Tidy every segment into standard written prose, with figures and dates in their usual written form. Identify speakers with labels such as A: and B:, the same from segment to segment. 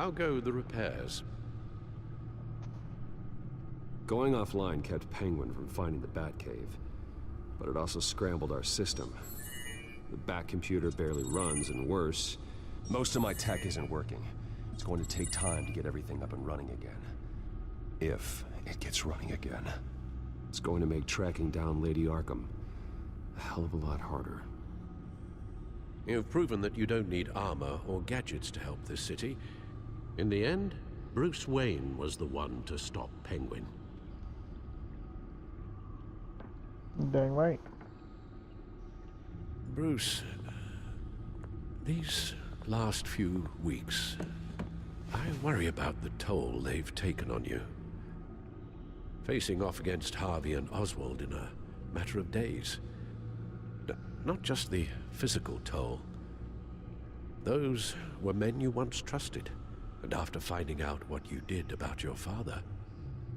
A: How go the repairs?
B: Going offline kept Penguin from finding the Batcave, but it also scrambled our system. The Bat computer barely runs, and worse, most of my tech isn't working. It's going to take time to get everything up and running again. If it gets running again. It's going to make tracking down Lady Arkham a hell of a lot harder.
A: You've proven that you don't need armor or gadgets to help this city. In the end, Bruce Wayne was the one to stop Penguin.
C: Dang right.
A: Bruce, these last few weeks, I worry about the toll they've taken on you. Facing off against Harvey and Oswald in a matter of days. Not just the physical toll. Those were men you once trusted, and after finding out what you did about your father,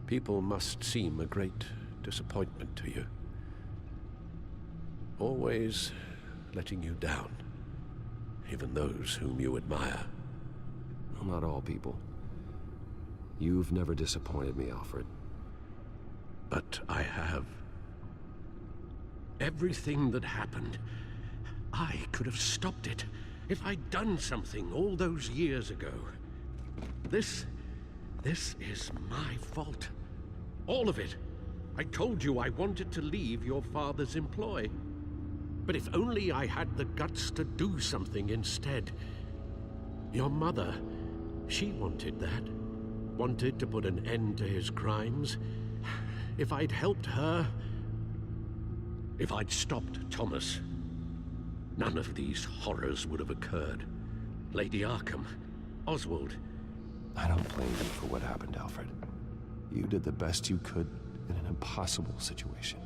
A: people must seem a great disappointment to you. Always letting you down, even those whom you admire.
B: Well, not all people. You've never disappointed me, Alfred.
A: But I have. Everything that happened, I could have stopped it if I'd done something all those years ago. This is my fault. All of it. I told you I wanted to leave your father's employ. But if only I had the guts to do something instead. Your mother, she wanted that. Wanted to put an end to his crimes. If I'd helped her, if I'd stopped Thomas, none of these horrors would have occurred. Lady Arkham, Oswald.
B: I don't blame you for what happened, Alfred. You did the best you could in an impossible situation.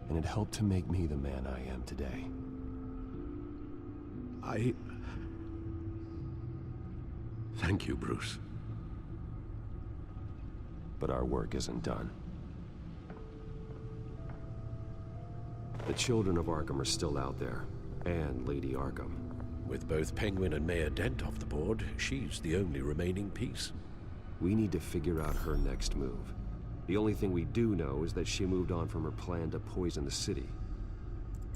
B: And it helped to make me the man I am today.
A: Thank you, Bruce.
B: But our work isn't done. The children of Arkham are still out there, and Lady Arkham.
A: With both Penguin and Mayor Dent off the board, she's the only remaining piece.
B: We need to figure out her next move. The only thing we do know is that she moved on from her plan to poison the city.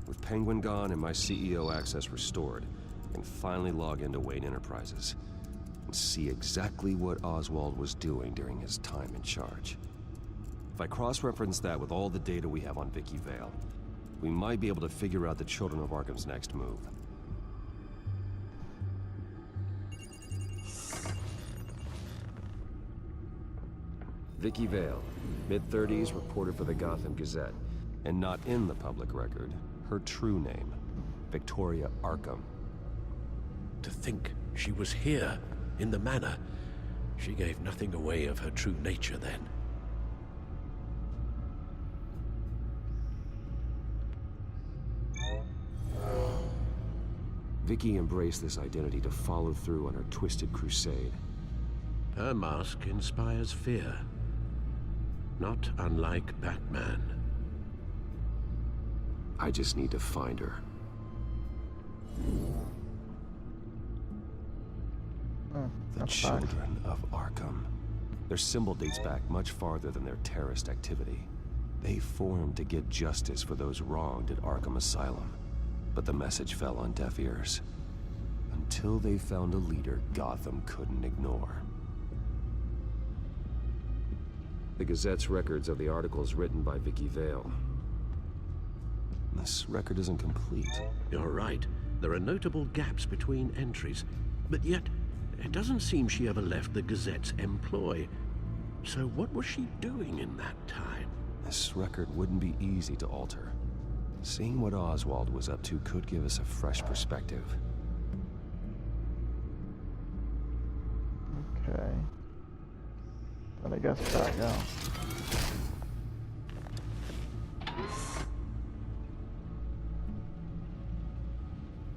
B: With Penguin gone and my CEO access restored, I can finally log into Wayne Enterprises and see exactly what Oswald was doing during his time in charge. If I cross-reference that with all the data we have on Vicky Vale, we might be able to figure out the Children of Arkham's next move. Vicky Vale, mid-30s, reported for the Gotham Gazette, and not in the public record, her true name, Victoria Arkham.
A: To think she was here, in the manor. She gave nothing away of her true nature then.
B: Vicky embraced this identity to follow through on her twisted crusade.
A: Her mask inspires fear. Not unlike Batman.
B: I just need to find her. The Children of Arkham. Their symbol dates back much farther than their terrorist activity. They formed to get justice for those wronged at Arkham Asylum. But the message fell on deaf ears. Until they found a leader Gotham couldn't ignore. The Gazette's records of the articles written by Vicky Vale. This record isn't complete.
A: You're right. There are notable gaps between entries. But yet, it doesn't seem she ever left the Gazette's employ. So what was she doing in that time?
B: This record wouldn't be easy to alter. Seeing what Oswald was up to could give us a fresh perspective.
C: Okay. Then I guess back now.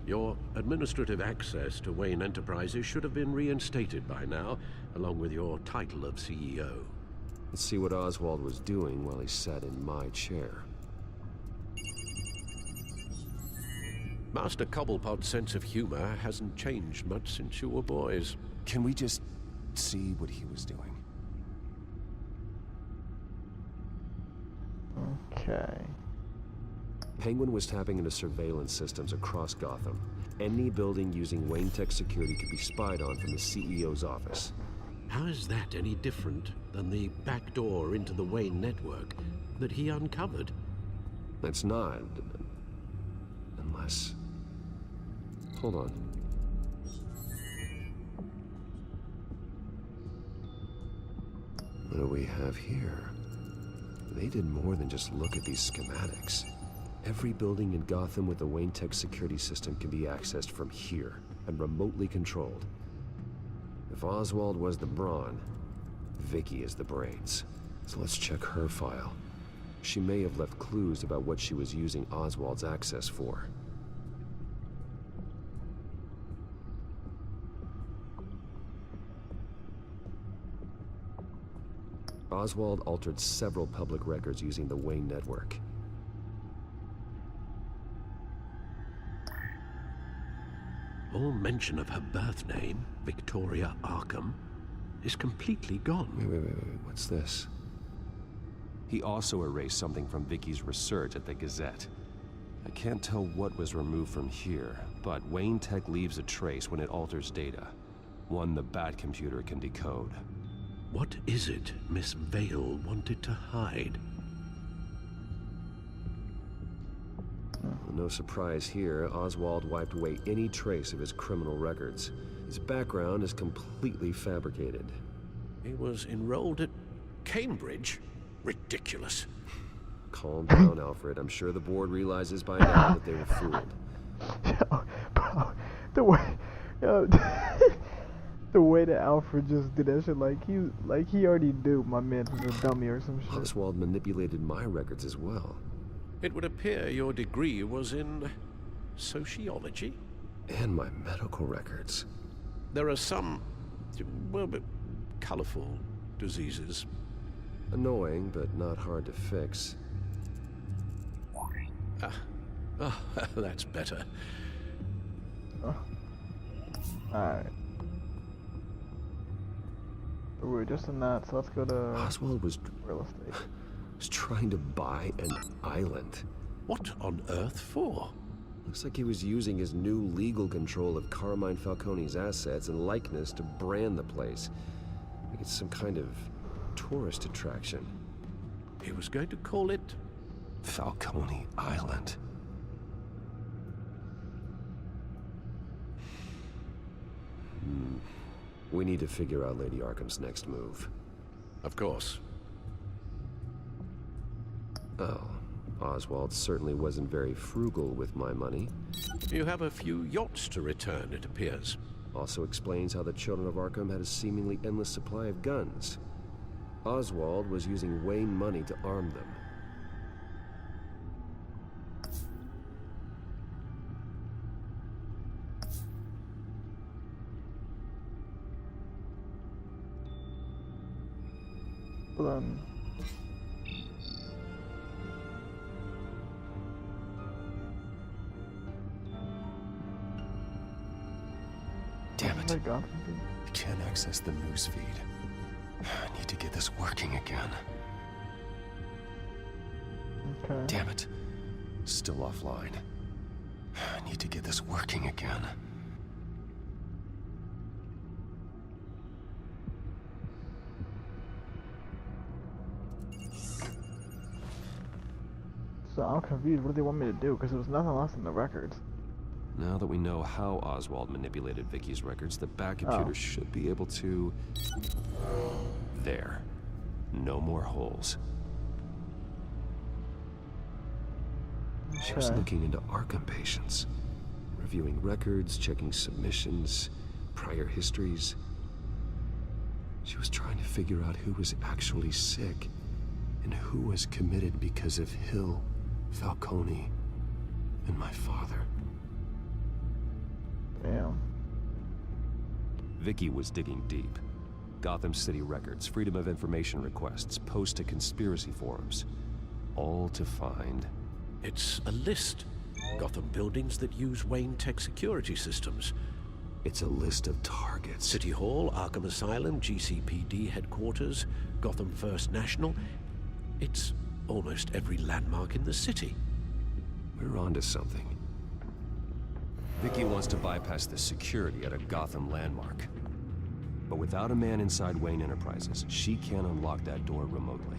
A: Your administrative access to Wayne Enterprises should have been reinstated by now, along with your title of CEO.
B: Let's see what Oswald was doing while he sat in my chair.
A: Master Cobblepot's sense of humor hasn't changed much since you were boys.
B: Can we just see what he was doing.
C: Okay.
B: Penguin was tapping into surveillance systems across Gotham. Any building using Wayne Tech security could be spied on from the CEO's office.
A: How is that any different than the back door into the Wayne network that he uncovered?
B: It's not. Unless... Hold on. What do we have here? They did more than just look at these schematics. Every building in Gotham with the Wayne Tech security system can be accessed from here and remotely controlled. If Oswald was the brawn, Vicky is the brains. So let's check her file. She may have left clues about what she was using Oswald's access for. Oswald altered several public records using the Wayne network.
A: All mention of her birth name, Victoria Arkham, is completely gone.
B: Wait, what's this? He also erased something from Vicky's research at the Gazette. I can't tell what was removed from here, but Wayne Tech leaves a trace when it alters data. One the Bat computer can decode.
A: What is it Miss Vale wanted to hide?
B: No surprise here, Oswald wiped away any trace of his criminal records. His background is completely fabricated.
A: He was enrolled at Cambridge? Ridiculous.
B: Calm down, Alfred. I'm sure the board realizes by now that they were fooled.
C: Yo, bro, the way, yo, the way that Alfred just did that shit, like he already knew my man was a dummy or some shit.
B: Oswald manipulated my records as well.
A: It would appear your degree was in sociology?
B: And my medical records.
A: There are some, well, colorful diseases.
B: Annoying, but not hard to fix.
A: Oh, that's better.
C: Alright. We're just in that, so let's go to
B: Oswald was
C: real estate.
B: trying to buy an island.
A: What on earth for?
B: Looks like he was using his new legal control of Carmine Falcone's assets and likeness to brand the place. Like it's some kind of tourist attraction.
A: He was going to call it
B: Falcone Island. We need to figure out Lady Arkham's next move.
A: Of course.
B: Oh, Oswald certainly wasn't very frugal with my money.
A: You have a few yachts to return, it appears.
B: Also explains how the children of Arkham had a seemingly endless supply of guns. Oswald was using Wayne money to arm them. Damn it. I can't access the news feed. I need to get this working again.
C: Okay.
B: Damn it. Still offline. I need to get this working again.
C: So I'm confused. What do they want me to do? Because there was nothing else in the records.
B: Now that we know how Oswald manipulated Vicky's records, the Bat computer should be able to... There. No more holes. She was looking into Arkham patients. Reviewing records, checking submissions, prior histories. She was trying to figure out who was actually sick and who was committed because of Hill, Falcone, and my father.
C: Damn.
B: Vicky was digging deep. Gotham City records, Freedom of Information requests, posts to conspiracy forums. All to find...
A: It's a list. Gotham buildings that use Wayne Tech security systems.
B: It's a list of targets.
A: City Hall, Arkham Asylum, GCPD headquarters, Gotham First National. It's almost every landmark in the city.
B: We're onto something. Vicky wants to bypass the security at a Gotham landmark. But without a man inside Wayne Enterprises, she can't unlock that door remotely.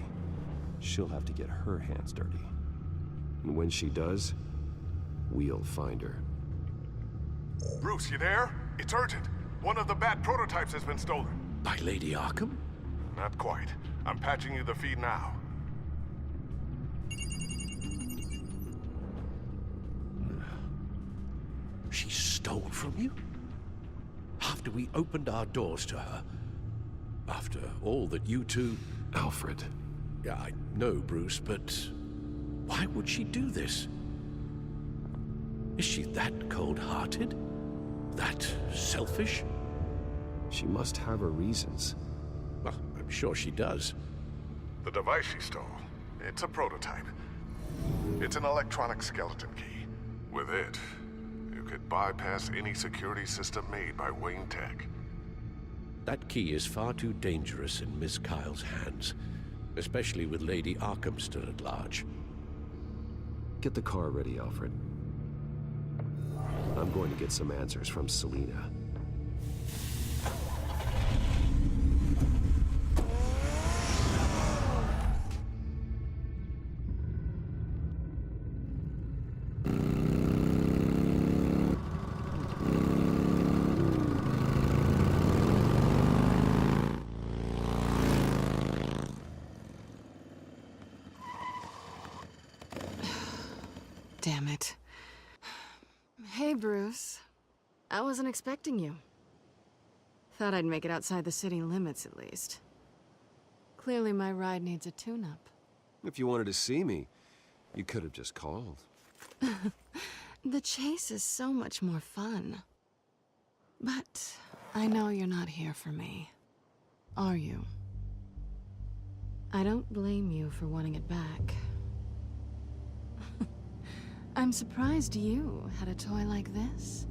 B: She'll have to get her hands dirty. And when she does, we'll find her.
D: Bruce, you there? It's urgent. One of the Bat prototypes has been stolen.
A: By Lady Arkham?
D: Not quite. I'm patching you the feed now.
A: She stole from you? After we opened our doors to her? After all that you two...
B: Alfred.
A: Yeah, I know, Bruce, but why would she do this? Is she that cold-hearted? That selfish?
B: She must have her reasons.
A: Well, I'm sure she does.
D: The device she stole, it's a prototype. It's an electronic skeleton key. With it, you could bypass any security system made by Wayne Tech.
A: That key is far too dangerous in Miss Kyle's hands, especially with Lady Arkham still at large.
B: Get the car ready, Alfred. I'm going to get some answers from Selina.
E: Damn it. Hey, Bruce. I wasn't expecting you. Thought I'd make it outside the city limits, at least. Clearly my ride needs a tune-up.
B: If you wanted to see me, you could have just called.
E: The chase is so much more fun. But I know you're not here for me. Are you? I don't blame you for wanting it back. I'm surprised you had a toy like this.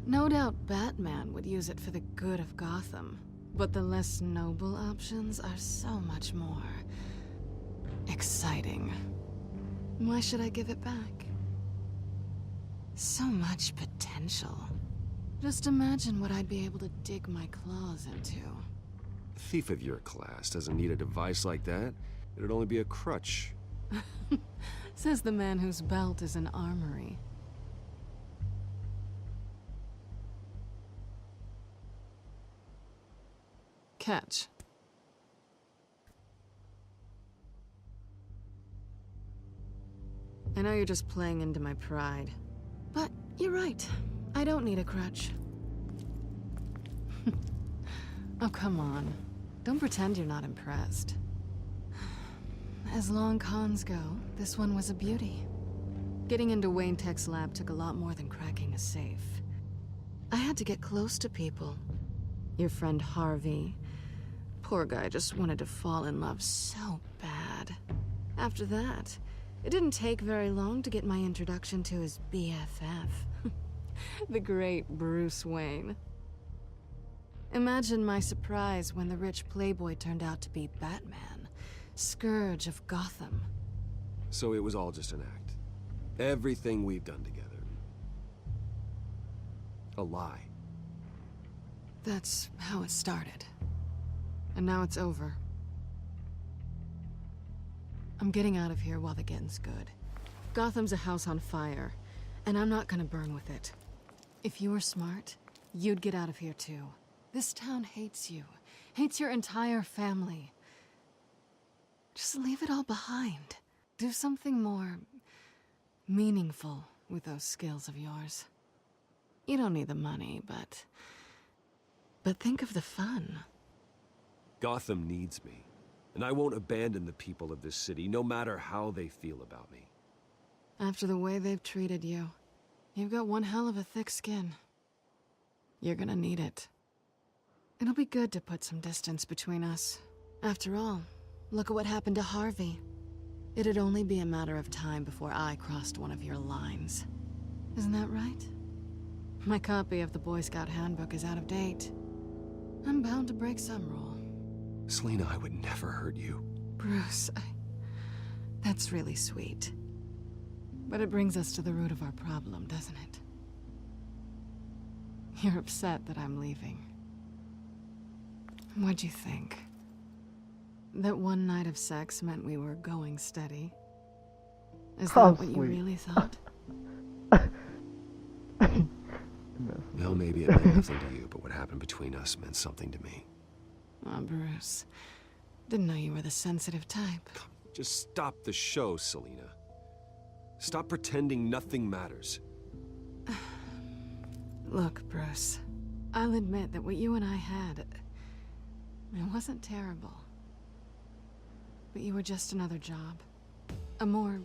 E: No doubt Batman would use it for the good of Gotham, but the less noble options are so much more exciting. Why should I give it back? So much potential. Just imagine what I'd be able to dig my claws into.
B: A thief of your class doesn't need a device like that. It'd only be a crutch.
E: Says the man whose belt is an armory. Catch. I know you're just playing into my pride, but you're right. I don't need a crutch. Oh, come on. Don't pretend you're not impressed. As long cons go, this one was a beauty. Getting into Wayne Tech's lab took a lot more than cracking a safe. I had to get close to people. Your friend Harvey. Poor guy just wanted to fall in love so bad. After that, it didn't take very long to get my introduction to his BFF. The great Bruce Wayne. Imagine my surprise when the rich playboy turned out to be Batman, Scourge of Gotham.
B: So it was all just an act. Everything we've done together. A lie.
E: That's how it started. And now it's over. I'm getting out of here while the getting's good. Gotham's a house on fire, and I'm not gonna burn with it. If you were smart, you'd get out of here too. This town hates you. Hates your entire family. Just leave it all behind. Do something more meaningful with those skills of yours. You don't need the money, but think of the fun.
B: Gotham needs me, and I won't abandon the people of this city, no matter how they feel about me.
E: After the way they've treated you, you've got one hell of a thick skin. You're gonna need it. It'll be good to put some distance between us. After all, look at what happened to Harvey. It'd only be a matter of time before I crossed one of your lines. Isn't that right? My copy of the Boy Scout handbook is out of date. I'm bound to break some rule.
B: Selena, I would never hurt you.
E: Bruce, that's really sweet. But it brings us to the root of our problem, doesn't it? You're upset that I'm leaving. What'd you think? That one night of sex meant we were going steady? Is that what you really thought?
B: Well, maybe it meant nothing to you, but what happened between us meant something to me.
E: Oh, Bruce. Didn't know you were the sensitive type.
B: Just stop the show, Selena. Stop pretending nothing matters.
E: Look, Bruce. I'll admit that what you and I had, it wasn't terrible. But you were just another job. A more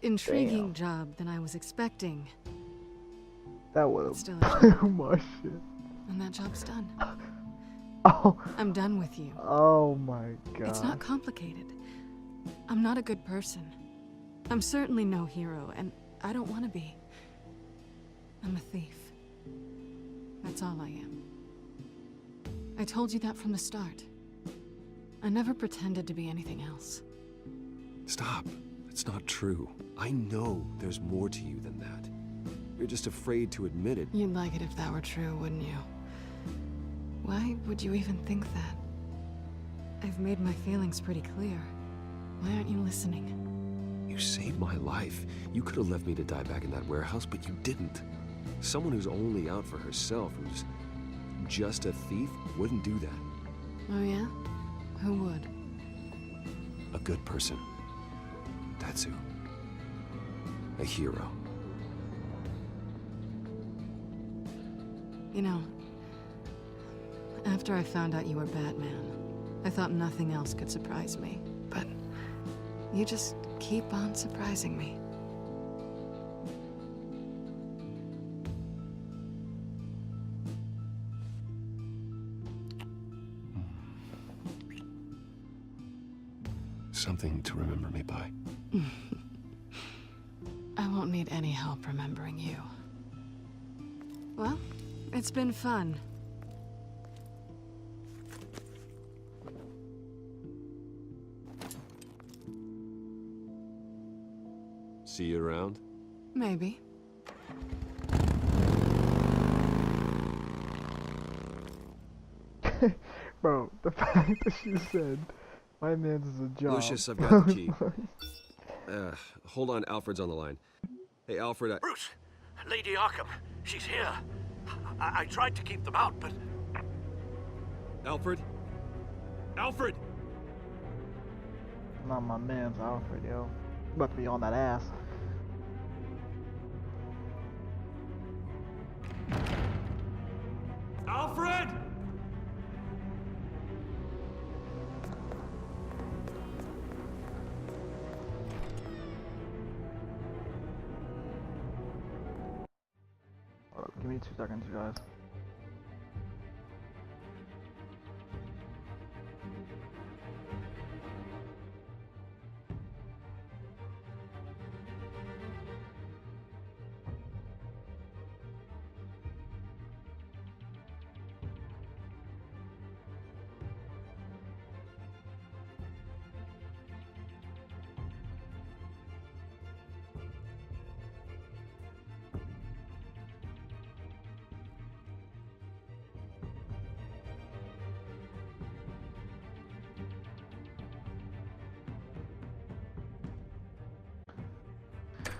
E: intriguing job than I was expecting.
C: That was
E: Still
C: too much shit.
E: And that job's done.
C: Oh.
E: I'm done with you.
C: Oh my god.
E: It's not complicated. I'm not a good person. I'm certainly no hero, and I don't want to be. I'm a thief. That's all I am. I told you that from the start. I never pretended to be anything else.
B: Stop. It's not true. I know there's more to you than that. You're just afraid to admit it.
E: You'd like it if that were true, wouldn't you? Why would you even think that? I've made my feelings pretty clear. Why aren't you listening?
B: You saved my life. You could have left me to die back in that warehouse, but you didn't. Someone who's only out for herself, who's just a thief, wouldn't do that.
E: Oh yeah? Who would?
B: A good person. That's who. A hero.
E: You know, after I found out you were Batman, I thought nothing else could surprise me. But you just keep on surprising me.
B: Something to remember me by.
E: I won't need any help remembering you. Well, it's been fun.
B: See you around?
E: Maybe.
C: Bro, the fact that she said, my man's is a job.
B: Lucius, I've got the key. Hold on, Alfred's on the line. Hey, Alfred,
A: Bruce, Lady Arkham, she's here. I tried to keep them out, but...
B: Alfred? Alfred!
C: Not my man's Alfred, yo. About to be on that ass.
B: Alfred!
C: Hold up, give me 2 seconds, you guys.